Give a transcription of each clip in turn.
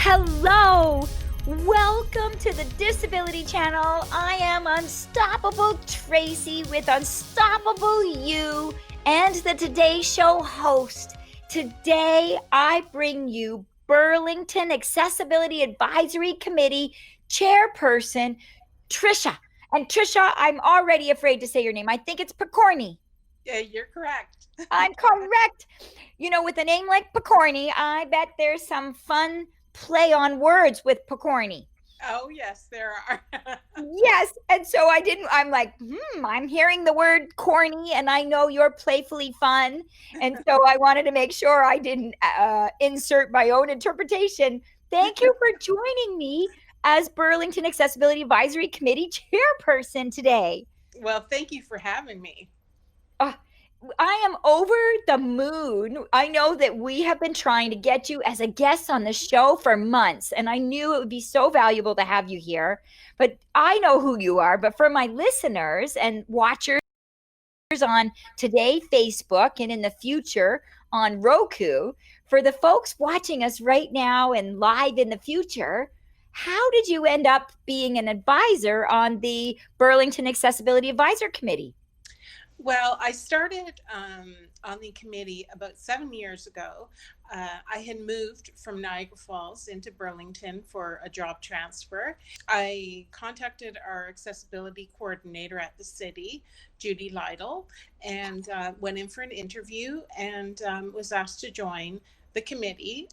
Hello. Welcome to the Disability Channel. I am Unstoppable Tracy with Unstoppable You and the Today Show host. Today, I bring you Burlington Accessibility Advisory Committee Chairperson, Tricia. And Tricia, I'm already afraid to say your name. I think it's Pokorny. Yeah, you're correct. I'm correct. You know, with a name like Pokorny, I bet there's some fun play on words with Pokorny. Oh, yes, there are. Yes. And so I'm like, I'm hearing the word corny and I know you're playfully fun. And so I wanted to make sure I didn't insert my own interpretation. Thank you for joining me as Burlington Accessibility Advisory Committee Chairperson today. Well, thank you for having me. I am over the moon. I know that we have been trying to get you as a guest on the show for months, and I knew it would be so valuable to have you here. But I know who you are. But for my listeners and watchers on today, Facebook, and in the future on Roku, for the folks watching us right now and live in the future, how did you end up being an advisor on the Burlington Accessibility Advisor Committee? Well, I started on the committee about 7 years ago. I had moved from Niagara Falls into Burlington for a job transfer. I contacted our accessibility coordinator at the city, Judy Lytle, and went in for an interview and was asked to join the committee.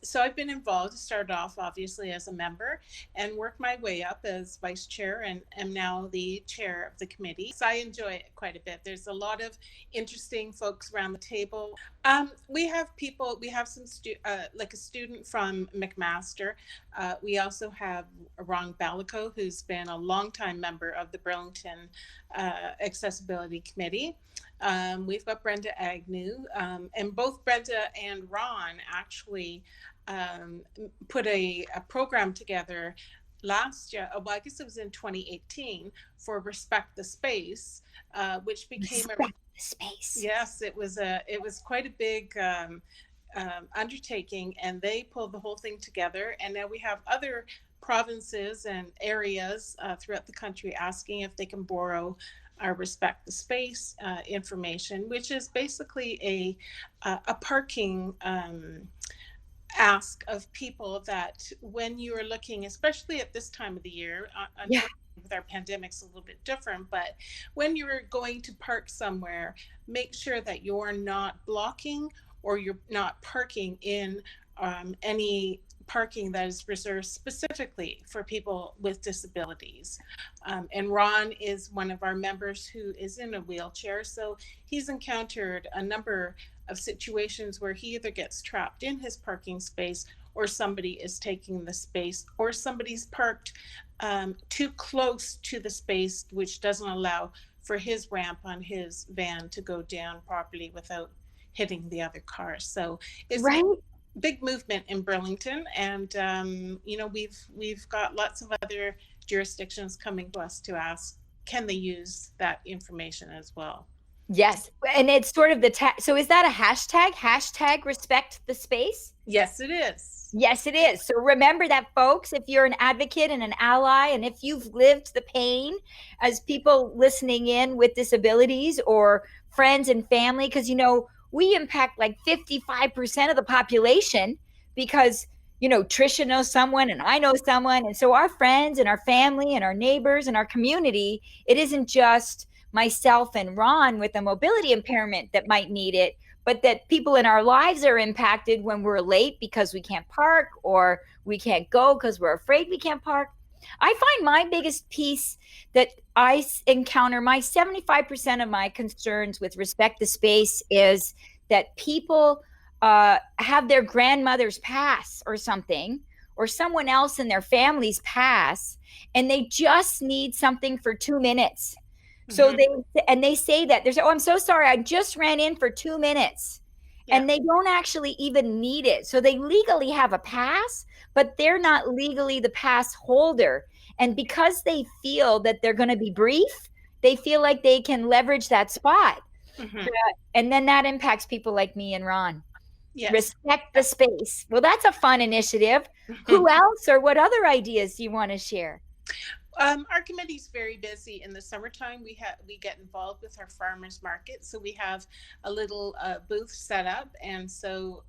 So I've been involved, started off obviously as a member and worked my way up as vice chair and am now the chair of the committee. So I enjoy it quite a bit. There's a lot of interesting folks around the table. We have some like a student from McMaster. We also have Ron Balico, who's been a longtime member of the Burlington Accessibility Committee. We've got Brenda Agnew, and both Brenda and Ron actually put a program together last year. Well, I guess it was in 2018 for Respect the Space, which became Respect the Space. Yes, it was quite a big undertaking, and they pulled the whole thing together. And now we have other provinces and areas throughout the country asking if they can borrow our Respect the Space information, which is basically a parking ask of people that when you are looking, especially at this time of the year, with our pandemic's a little bit different, but when you're going to park somewhere, make sure that you're not blocking or you're not parking in any parking that is reserved specifically for people with disabilities. And Ron is one of our members who is in a wheelchair, so he's encountered a number of situations where he either gets trapped in his parking space or somebody is taking the space or somebody's parked too close to the space, which doesn't allow for his ramp on his van to go down properly without hitting the other cars. So it's right. Big movement in Burlington, and we've got lots of other jurisdictions coming to us to ask, can they use that information as well? Yes, and it's sort of so is that a hashtag respect the space? Yes, it is. Yes, it is. So remember that, folks, if you're an advocate and an ally, and if you've lived the pain as people listening in with disabilities or friends and family, because we impact like 55% of the population because, Tricia knows someone and I know someone. And so our friends and our family and our neighbors and our community, it isn't just myself and Ron with a mobility impairment that might need it, but that people in our lives are impacted when we're late because we can't park or we can't go because we're afraid we can't park. I find my biggest piece that I encounter, my 75% of my concerns with Respect the Space is that people have their grandmothers pass or something, or someone else in their families pass, and they just need something for 2 minutes. So they say that I'm so sorry, I just ran in for 2 minutes. Yeah. And they don't actually even need it. So they legally have a pass, but they're not legally the pass holder. And because they feel that they're going to be brief, they feel like they can leverage that spot. And then that impacts people like me and Ron. Yes. Respect the space. Well, that's a fun initiative. Who else or what other ideas do you want to share? Our committee's very busy in the summertime. We get involved with our farmers market, so we have a little booth set up, and so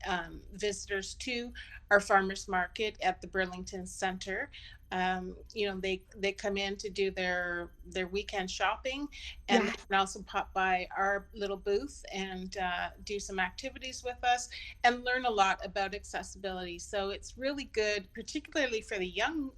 visitors to our farmers market at the Burlington Center, they come in to do their weekend shopping, and Yeah. they can also pop by our little booth and do some activities with us and learn a lot about accessibility. So it's really good, particularly for the young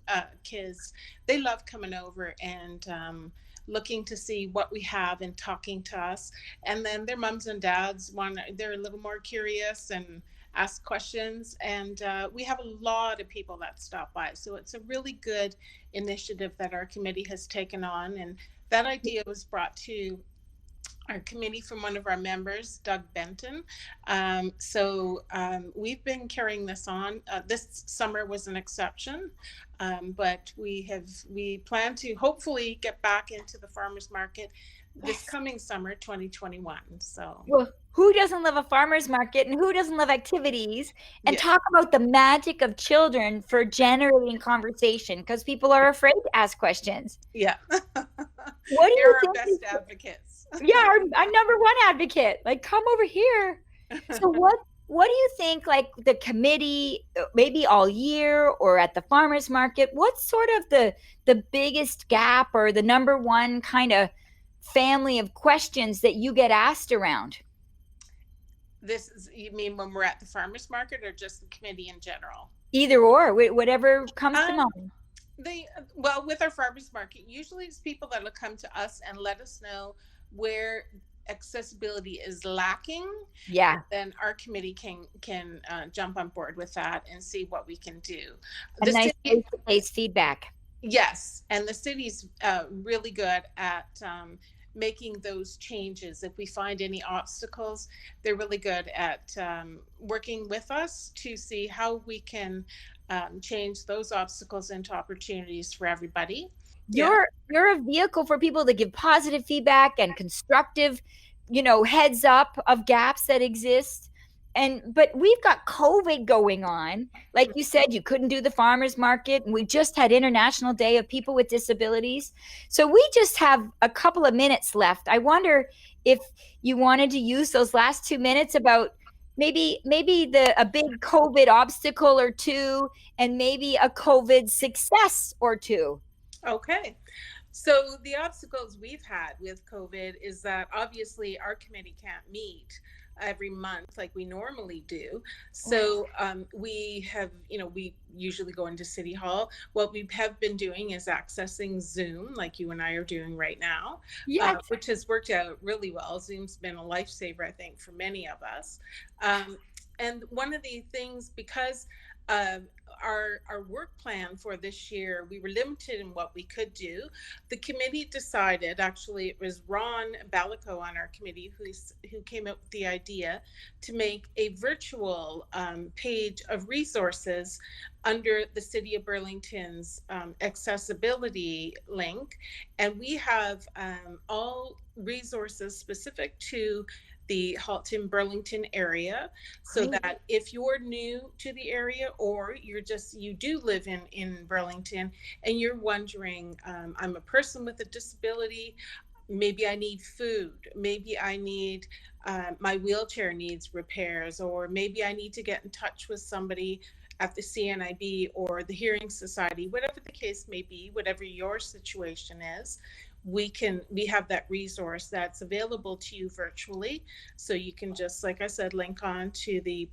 kids. They love coming over and looking to see what we have and talking to us. And then their moms and dads they're a little more curious and ask questions. And we have a lot of people that stop by. So it's a really good initiative that our committee has taken on. And that idea was brought to our committee from one of our members, Doug Benton. We've been carrying this on. This summer was an exception, but we plan to hopefully get back into the farmers market this coming summer, 2021. So. Well, who doesn't love a farmer's market and who doesn't love activities? And Yeah. talk about the magic of children for generating conversation, because people are afraid to ask questions. Yeah. What do They're you our think? best advocates. Yeah, our number one advocate. Like, come over here. So what do you think, like the committee, maybe all year or at the farmers market, what's sort of the biggest gap or the number one kind of family of questions that you get asked around? You mean when we're at the farmers market or just the committee in general? Either or, whatever comes to mind. Well, with our farmers market, usually it's people that will come to us and let us know where accessibility is lacking. Yeah. Then our committee can jump on board with that and see what we can do. A nice face-to-face feedback. Yes, and the city's really good at making those changes. If we find any obstacles, they're really good at working with us to see how we can change those obstacles into opportunities for everybody. You're a vehicle for people to give positive feedback and constructive, heads up of gaps that exist. But we've got COVID going on. Like you said, you couldn't do the farmers market, and we just had International Day of People with Disabilities. So we just have a couple of minutes left. I wonder if you wanted to use those last 2 minutes about maybe a big COVID obstacle or two, and maybe a COVID success or two. Okay. So the obstacles we've had with COVID is that obviously our committee can't meet every month like we normally do. So we usually go into City Hall. What we have been doing is accessing Zoom, like you and I are doing right now, which has worked out really well. Zoom's been a lifesaver, I think, for many of us. And one of the things, because our work plan for this year, we were limited in what we could do. The committee decided, actually, it was Ron Balico on our committee who came up with the idea to make a virtual page of resources under the City of Burlington's accessibility link. And we have all resources specific to the Halton Burlington area, so that if you're new to the area or you do live in Burlington and you're wondering, I'm a person with a disability, maybe I need food, maybe I need my wheelchair needs repairs, or maybe I need to get in touch with somebody at the CNIB or the Hearing Society, whatever the case may be, whatever your situation is, we have that resource that's available to you virtually. So you can just, like I said, link on to the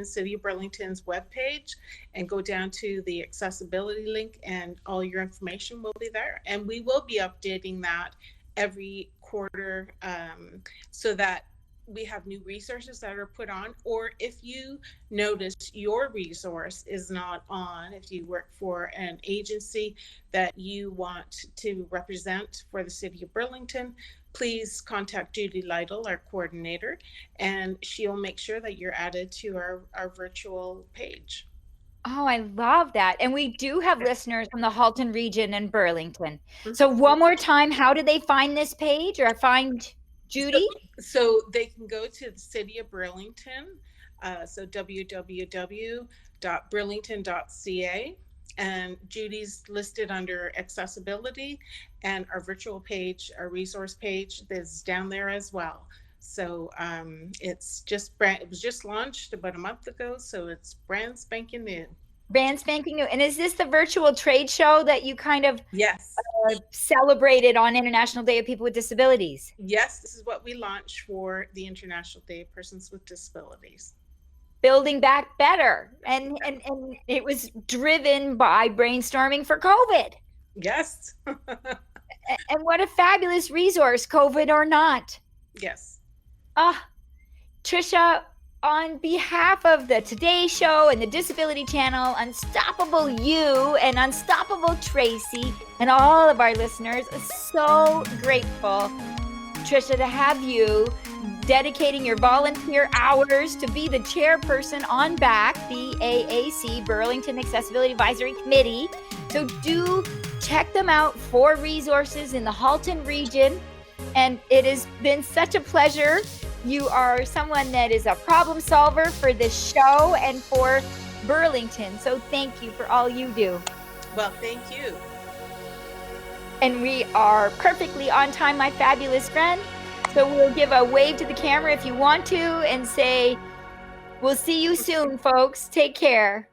City of Burlington's webpage and go down to the accessibility link, and all your information will be there. And we will be updating that every quarter, so that we have new resources that are put on. Or if you notice your resource is not on, if you work for an agency that you want to represent for the City of Burlington, please contact Judy Lytle, our coordinator, and she'll make sure that you're added to our virtual page. Oh, I love that. And we do have listeners from the Halton region and Burlington. So one more time, how do they find this page or find Judy? So they can go to the City of Burlington So www.burlington.ca. And Judy's listed under accessibility, and our virtual page, our resource page, is down there as well. So it was just launched about a month ago, so it's brand spanking new. Brand spanking new. And is this the virtual trade show that you kind of Yes. celebrated on International Day of People with Disabilities? Yes, this is what we launched for the International Day of Persons with Disabilities. Building back better. And it was driven by brainstorming for COVID. Yes. And what a fabulous resource, COVID or not. Yes. Tricia, on behalf of the Today Show and the Disability Channel, Unstoppable You and Unstoppable Tracy, and all of our listeners, so grateful, Tricia, to have you dedicating your volunteer hours to be the chairperson on BAC, BAAC, Burlington Accessibility Advisory Committee. So do check them out for resources in the Halton region. And it has been such a pleasure. You are someone that is a problem solver for this show and for Burlington. So thank you for all you do. Well, thank you. And we are perfectly on time, my fabulous friend. So we'll give a wave to the camera if you want to and say, we'll see you soon, folks. Take care.